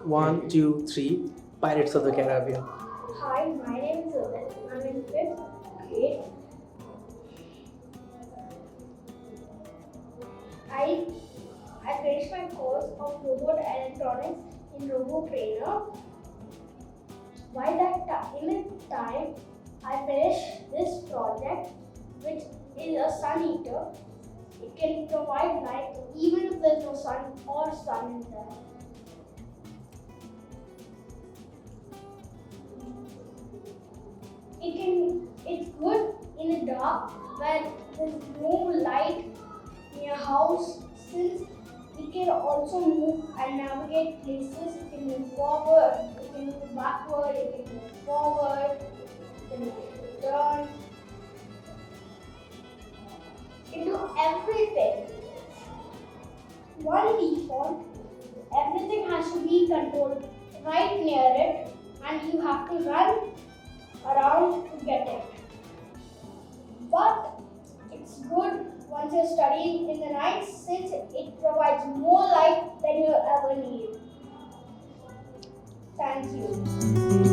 One, two, three. Pirates of the Caribbean. Hi, my name is Rohit. I'm in fifth grade. I I finished my course of robot electronics in Roboprenr. By that time, I finished this project, which is a sun eater. It can provide light even if there's no sun or sun in there. It's good in the dark where there's no light in your house, since it can also move and navigate places. It can move forward, it can move backward, it can move forward, it can turn. It can do everything. One default, everything has to be controlled right near it, and you have to run around to get it. But it's good once you're studying in the night, since it provides more light than you ever need. Thank you.